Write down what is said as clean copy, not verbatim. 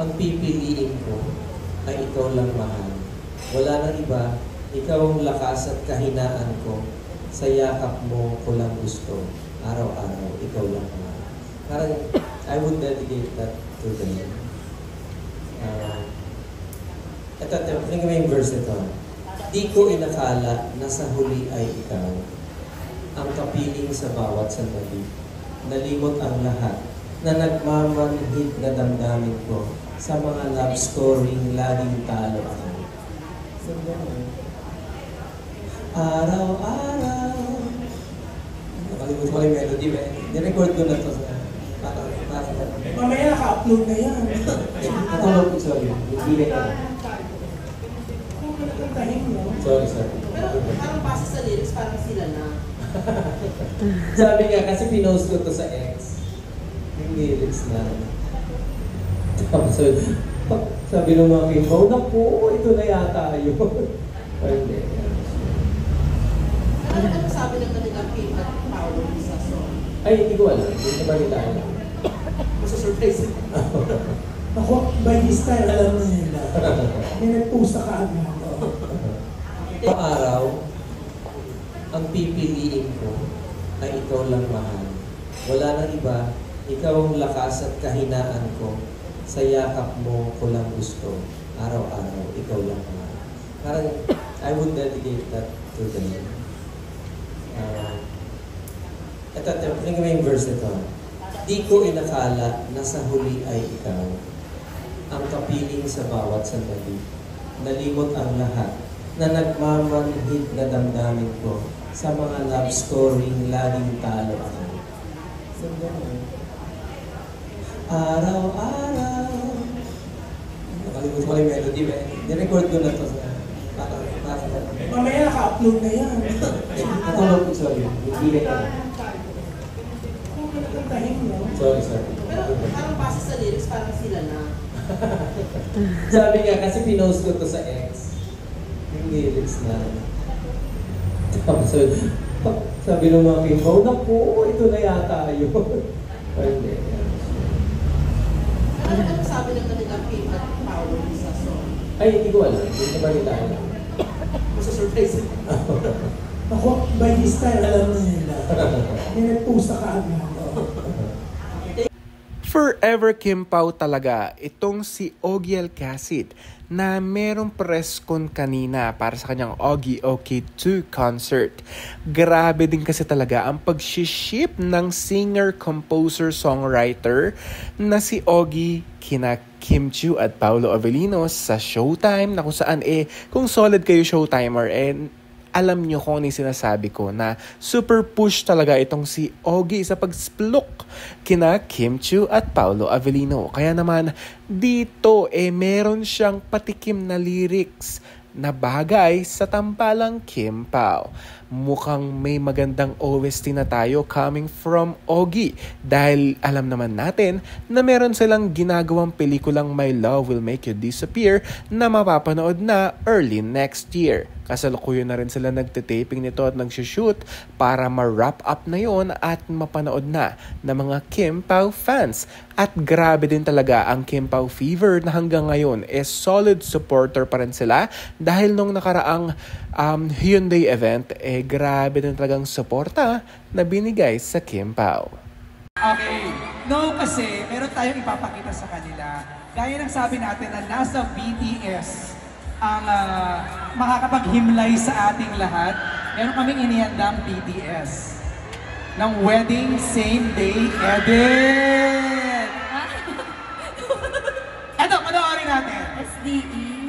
Ang pipiliin ko ay ikaw lang, mahal. Wala nang iba, ikaw ang lakas at kahinaan ko. Sa yakap mo ko lang gusto. Araw-araw, ikaw lang, mahal. Parang, I would dedicate that to them. Ito, tingnan mo yung verse ito. Di ko inakala na sa huli ay ikaw, ang kapiling sa bawat sandali. Nalimot ang lahat, na nagmamanhid na damdamin ko sa mga love story laging talo ako. So, araw-araw. Nakalimutan ko yung melody, ba? Nirecord ko na ito sa... Mamaya naka-upload na yan. Natulog ko, sorry. Hindi na. Sorry. Pero parang base sa lyrics, parang sila na. Sabi nga, kasi pinost ko to sa X. Yung lyrics na. Tapos, sabi ng mga Kimbo, naku, ito na yata yun. Or hindi. Ano sabi ng kanilang Kim at Paolo sa song? Ay, hindi ko alam. Hindi ko balita alam. Masa-surprise. Ako, by this time, alam na nila. May nagpusa ka agad. Araw, ang pipiliin ko ay ikaw lang, mahal. Wala nang iba, ikaw ang lakas at kahinaan ko. Sa yakap mo ko lang gusto. Araw-araw, ikaw lang, mahal. Parang, I would dedicate that to them. Ito, tingnan mo yung verse ito. Di ko inakala na sa huli ay ikaw, ang kapiling sa bawat sandali. Nalimot ang lahat, na nagmamanhid na damdamin ko sa mga love story laging talo ako. So, araw-araw. Nakalimutan ko yung melody, ba? Nirecord ko na ito sa... Mamaya naka-upload na yan. Natulog ko, sorry. Hindi na. Sorry. Pero parang base sa lyrics, parang sila na. Sabi nga, kasi pinost ko to sa X. Yung lyrics na. Tapos, sabi ng mga Kimbo, naku, ito na yata yun. Or hindi. Ano sabi ng kanilang Kim at Paolo sa song? Ay, hindi ko alam. Hindi ko balita alam. Masa-surprise. Ako, by this time, alam na nila. May nagpusa ka agad. Forever Kim Pao talaga itong si Ogie Alcacid na merong press con kanina para sa kanyang Ogie OK2 concert. Grabe din kasi talaga ang pag-ship ng singer, composer, songwriter na si Ogie kina Kim Chiu at Paolo Avellino sa Showtime, na kung saan kung solid kayo Showtimer alam nyo kung ano yung sinasabi ko na super push talaga itong si Ogie sa pagsplok kina Kim Chiu at Paolo Avellino. Kaya naman dito meron siyang patikim na lyrics na bagay sa tampalang Kim Pao. Mukhang may magandang OST na tayo coming from Ogie dahil alam naman natin na meron silang ginagawang pelikulang My Love Will Make You Disappear na mapapanood na early next year. Kasalukuyan na rin sila nagtitaping nito at nagsushoot para ma-wrap up na yon at mapanood na ng mga Kim Pao fans. At grabe din talaga ang Kim Pao fever na hanggang ngayon solid supporter pa rin sila dahil nung nakaraang Hyundai event grabe din talagang suporta na binigay sa Kim Pao. Okay, no kasi meron tayong ipapakita sa kanila. Gaya ng sabi natin na nasa BTS ang makakapaghimlay sa ating lahat. Meron kaming inihandang BTS ng Wedding Same Day Edit! Eto, panoorin natin! SDE